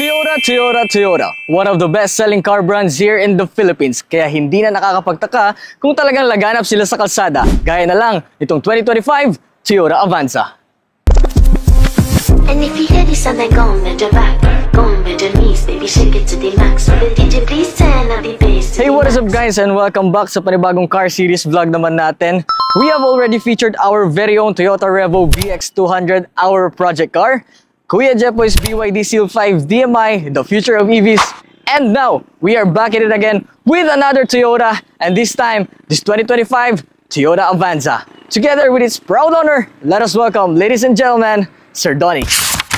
Toyota, one of the best-selling car brands here in the Philippines. Kaya hindi na nakakapagtaka kung talagang laganap sila sa kalsada. Gaya na lang itong 2025 Toyota Avanza. And if you hear this sound like gone with the back, gone with the knees, baby shake it to the max. Will DJ please turn up the bass? Hey, what is up guys, and welcome back sa panibagong car series vlog naman natin. We have already featured our very own Toyota Revo VX200, our project car. Kuya Jepoy's BYD Seal 5 DMI, the future of EVs. And now, we are back at it again with another Toyota, and this time, this 2025 Toyota Avanza. Together with its proud owner, let us welcome, ladies and gentlemen, Sir Donnie.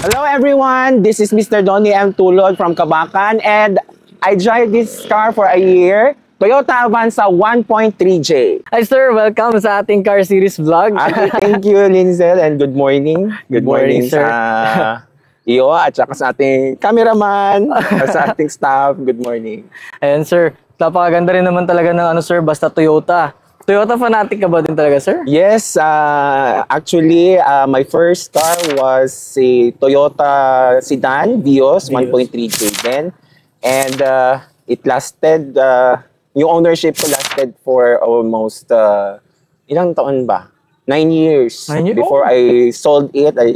Hello everyone, this is Mr. Donnie M. Tulod from Kabakan, and I drive this car for a year. Toyota Avanza 1.3J. Hi sir, welcome sa ating car series vlog. Okay, thank you Linzel, and good morning. Good morning, sir. Sa iyo at saka sa ating cameraman, sa ating staff. Good morning. Ayan sir, napakaganda rin naman talaga ng sir, basta Toyota. Toyota fanatic ka ba din talaga sir? Yes, actually, my first car was a Toyota sedan, Vios 1.3J then. And it lasted, yung ownership ko lasted for almost, ilang taon ba? 9 years. 9 years? Before I sold it, I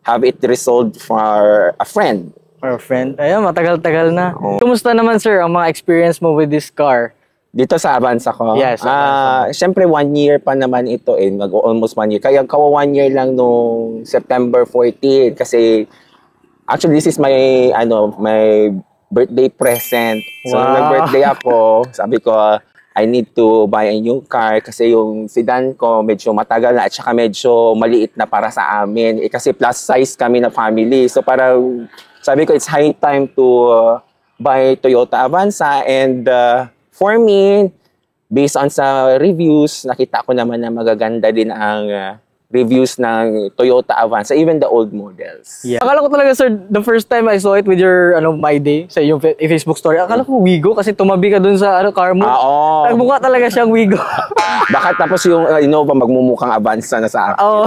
have it resold for a friend. For a friend? Ayan, matagal-tagal na. Oo. Kumusta naman sir ang mga experience mo with this car? Dito sa Avanza ko? Yes. Siyempre, 1 year pa naman ito eh. Almost 1 year. Kaya kawa 1 year lang nung September 14. Kasi, actually, this is my, my birthday present. So, Wow. nung nag-birthday ako, sabi ko, I need to buy a new car kasi yung sedan ko medyo matagal na at saka medyo maliit na para sa amin. Eh, kasi plus size kami na family. So, parang, sabi ko, it's high time to buy Toyota Avanza. And, for me, based on sa reviews, nakita ko naman na magaganda din ang reviews ng Toyota Avanza, even the old models. Yeah. Akala ko talaga sir, the first time I saw it with your My Day sa yung Facebook story, akala ko Wigo kasi tumabi ka dun sa car mo. Oo. Nagmukha talaga siyang Wigo. Baka tapos yung Innova magmumukhang Avanza na sa akin. Oo.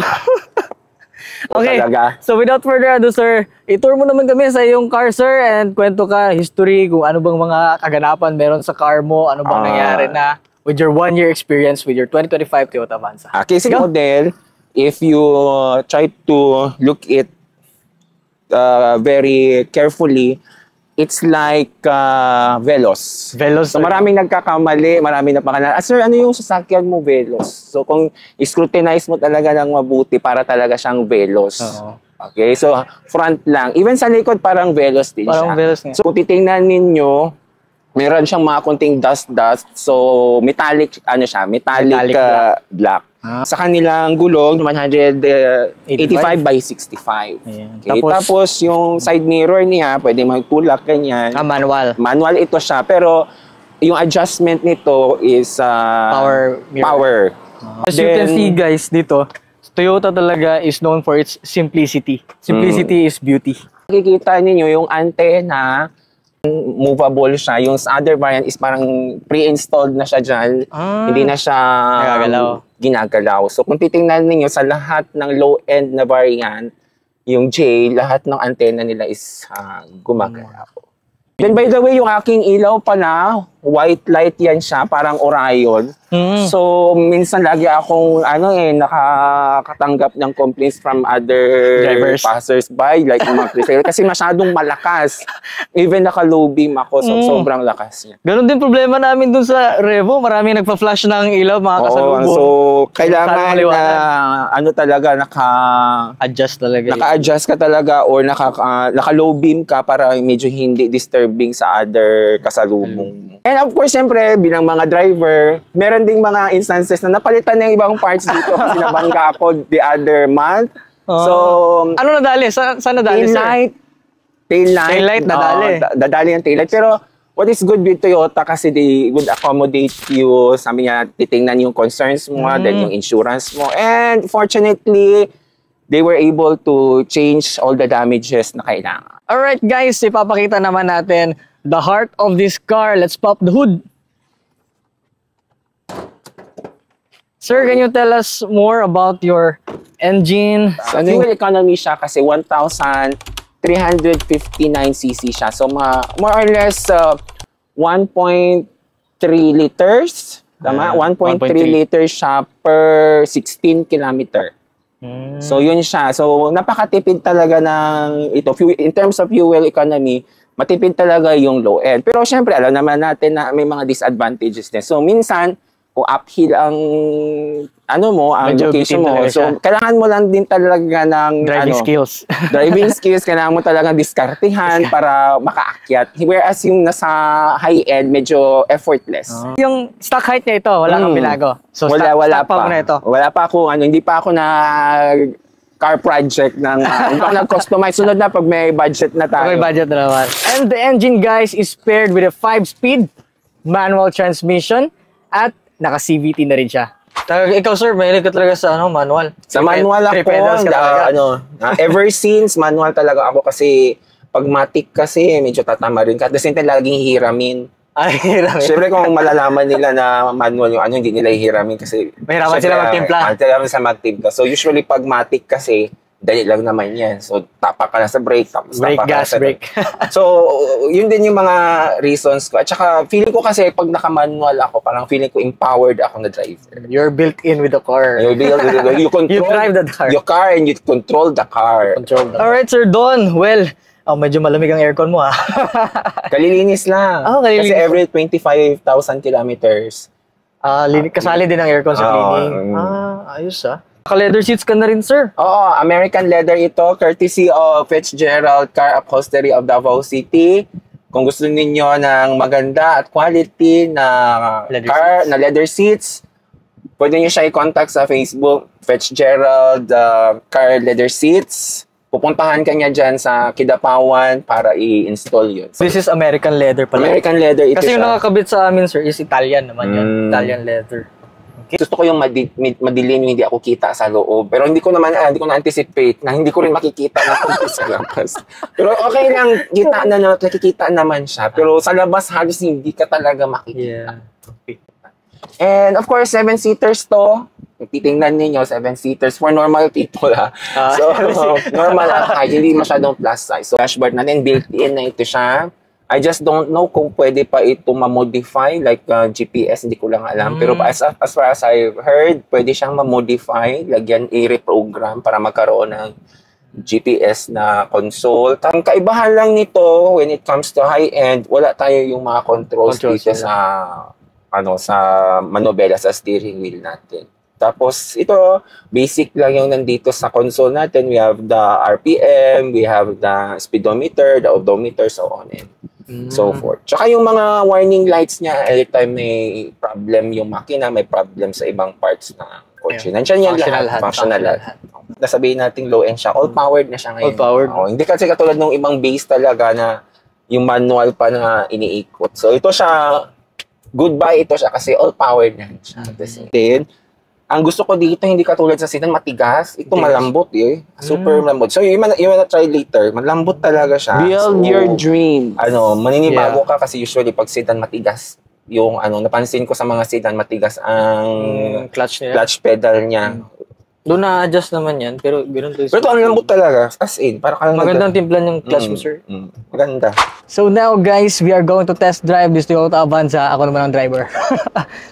Okay, Talaga. so without further ado sir, itour mo naman kami sa iyong car sir and kwento ka, history, kung ano bang mga kaganapan meron sa car mo, ano bang nangyari na with your 1 year experience with your 2025 Toyota Avanza. Kasi model, if you try to look it very carefully, it's like Veloz. Veloz. So maraming nagkakamali, maraming napakala. Sir, ano yung sasakyan mo, Veloz? So kung scrutinize mo talaga ng mabuti, para talaga siyang Veloz. Oo. Okay, so front lang. Even sa likod, parang Veloz din Parang siya. Veloz nga. So kung titingnan ninyo, meron siyang mga konting dust. So metallic, siya, metallic black. Sa kanilang gulong, 185 by 65. Ayan. Okay. Tapos yung side mirror niya, pwede magtulak, ganyan. Manual. Manual ito siya, pero yung adjustment nito is Power mirror. power. As you can see guys dito, Toyota talaga is known for its simplicity. Simplicity is beauty. Makikita ninyo yung antenna, movable siya. Yung sa other variant is parang pre-installed na siya dyan. Hindi na siya ginagalaw. So kung titingnan ninyo sa lahat ng low-end na variant, yung J, lahat ng antenna nila is gumagalaw. Then by the way, yung aking ilaw pala, white light yan siya, parang Orion. So minsan lagi akong nakakatanggap ng complaints from other drivers, passers-by, like mga prefer, kasi masyadong malakas. Even naka-low beam ako, so sobrang lakas niya. Ganon din problema namin dun sa Revo, maraming nagpa-flash ng ilaw, mga kasalubong. So kailangan na talaga adjust talaga. Naka-adjust ka talaga or naka-low beam ka para medyo hindi disturbing sa other kasalubong. And of course, siyempre, bilang mga driver, meron ding mga instances na napalitan ng ibang parts dito kasi nabangga ako the other month. So, ano nadali? Saan nadali, sir? Taillight nadali. Dadali yung taillight. Pero, what is good with Toyota kasi they would accommodate you. Sabi niya, titingnan yung concerns mo, then yung insurance mo. And fortunately, they were able to change all the damages na kailangan. Alright guys, ipapakita naman natin the heart of this car. Let's pop the hood. Sir, can you tell us more about your engine? Fuel economy siya kasi 1,000 359cc siya. So, more or less 1.3 liters. Tama? 1.3 liters siya per 16 kilometer. So, yun siya. So, napakatipid talaga ng ito. In terms of fuel economy, matipid talaga yung low end. Pero syempre, alam naman natin na may mga disadvantages din. So, minsan, kung uphill ang ang medyo location mo. So, siya. kailangan mo lang din talaga ng driving skills. driving skills, kailangan mo talaga diskartehan para makaakyat. Whereas yung nasa high-end, medyo effortless. Yung stock height niya ito, wala kang binago. So, wala stock pa mo na ito. Wala pa ako, hindi pa ako na car project ng hindi pa ako nag-customize. Sunod na pag may budget na tayo. May budget na naman. And the engine, guys, is paired with a 5-speed manual transmission at naka-CVT na rin siya. Ikaw, sir, mahilig ka talaga sa manual. Sa manual ako, ever since manual talaga ako kasi pag matic kasi medyo tatama rin ka. At the same time, laging hihiramin. Ay, hiramin. Siyempre kung malalaman nila na manual yung hindi nila hihiramin kasi mahirapan sila magtimpla. Mahirapan sa magtimpla. So usually pag matic kasi, dali lang naman yan. So, tapak ka na sa brake. Tapos brake, gas, brake. So, yun din yung mga reasons ko. At saka, feeling ko kasi pag naka-manual ako, parang feeling ko empowered ako na driver. You're built in with the car. You control you drive the car. Your car and you control the car. Alright, Sir Don. Well, medyo malamig ang aircon mo, ha? Kalilinis lang. Kalilinis. Kasi every 25,000 kilometers. Kasali din ang aircon sa cleaning. Ayos, ha? Naka-leather seats ka na rin, sir. Oo, American leather ito, courtesy of Fitzgerald Car Upholstery of Davao City. Kung gusto ninyo ng maganda at quality na leather seats, pwede nyo siya i-contact sa Facebook, Fitzgerald Car Leather Seats. Pupuntahan ka niya dyan sa Kidapawan para i-install yun. So, this is American leather pala. American leather ito. Kasi yung nakakabit sa amin, sir, is Italian naman yun. Italian leather. Gusto ko yung madilim, hindi ako kita sa loob. Pero hindi ko na-anticipate na hindi ko rin makikita na sa labas. Pero okay lang, nakikita naman siya. Pero sa labas, halos hindi ka talaga makikita. Yeah. And of course, 7-seaters to. Titingnan ninyo, 7-seaters for normal people. So, normal height, hindi masyadong plus size. So, dashboard natin, built-in na ito siya. I just don't know kung pwede pa ito ma-modify like GPS, hindi ko lang alam. Pero as far as I've heard, pwede siyang ma-modify, lagyan i-reprogram para magkaroon ng GPS na console. Ang kaibahan lang nito when it comes to high-end, wala tayo yung mga controls dito sa manobela, sa steering wheel natin. Tapos ito, basic lang yung nandito sa console natin. We have the RPM, we have the speedometer, the odometer, so on and so forth. Tsaka yung mga warning lights niya, every time may problem yung makina, may problem sa ibang parts ng kotse. Nandiyan yan lahat. Functional lahat. Nasabihin natin low-end siya. All-powered na siya ngayon. All-powered. Hindi kasi katulad ng ibang base talaga na yung manual pa na iniikot. So ito siya, goodbye ito siya kasi all-powered na siya. Then, ang gusto ko dito, hindi katulad sa sedan, matigas. Ito malambot Super malambot. So, you wanna try later. Malambot talaga siya. Build your dream. Maninibago ka kasi usually pag sedan matigas. Yung napansin ko sa mga sedan, matigas ang clutch pedal niya. Doon na-adjust naman yan, pero ganoon to. Pero ito, ang lambot talaga. As in, para ka lang magandang timplan yung clutch mo, sir. Maganda. So now, guys, we are going to test drive this Toyota Avanza. Ako naman ang driver.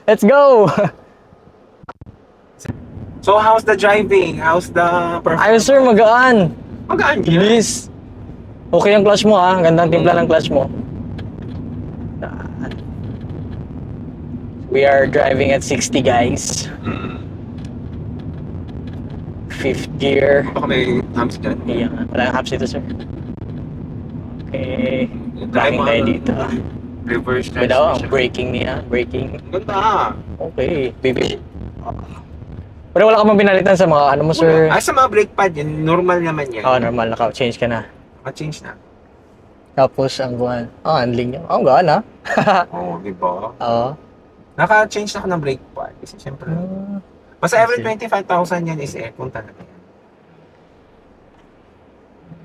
Let's go! So, how's the driving? How's the performance? Ayos, sir, magaan. Magaan yan. Bilis. Okay ang clutch mo, ha? Gandang timpla ng clutch mo. We are driving at 60, guys. Fifth gear. Baka may humps dyan. Yeah, wala yung humps dito, sir. Okay. Driving tayo dito. Reverse May daw ang braking niya. Braking. Ganda. Okay. Baby. Pero wala ka bang pinalitan sa mga mo, sir? Sa mga brake pad, yun, normal naman yan. Normal. Naka-change ka na. Naka-change na. Tapos, ang buwan. handling niya. Ang gaan, ha? Di ba? Oo. Naka-change na ako ng brake pad. Kasi syempre, basta every 25,000 yan is aircon talaga yan.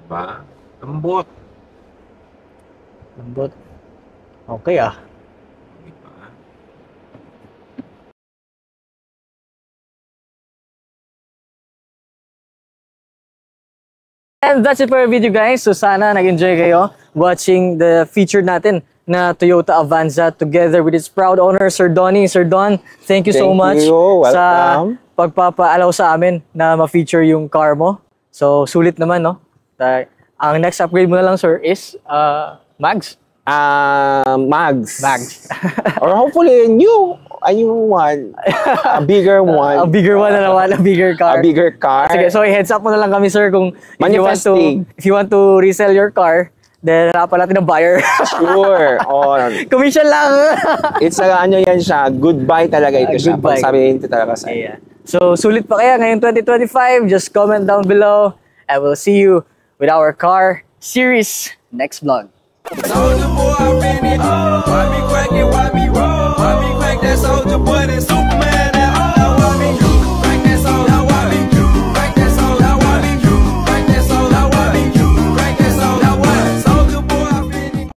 Diba? Lambot. Lambot. Okay, Diba? And that's it for our video, guys. So sana nag-enjoy kayo watching the feature natin na Toyota Avanza together with its proud owner, Sir Donnie. Sir Don, thank you so much sa pagpapaalaw sa amin na ma-feature yung car mo. So sulit naman, no? Ang next upgrade mo na lang, sir, is mags. Mags. Or hopefully a new one. A bigger one. A bigger one na naman, a bigger car. A bigger car. Sige, so heads up mo na lang kami, sir, kung if you want to resell your car, then hanapan natin ng buyer. Sure. Commission lang. It's ano yan siya, goodbye talaga ito siya. Goodbye. Sabihin ito talaga sa Yeah. So sulit pa kaya ngayong 2025? Just comment down below and we'll see you with our car series next vlog. Soldier boy, I really, why me crack it, why me roll? Why me crack that soldier boy, that Superman?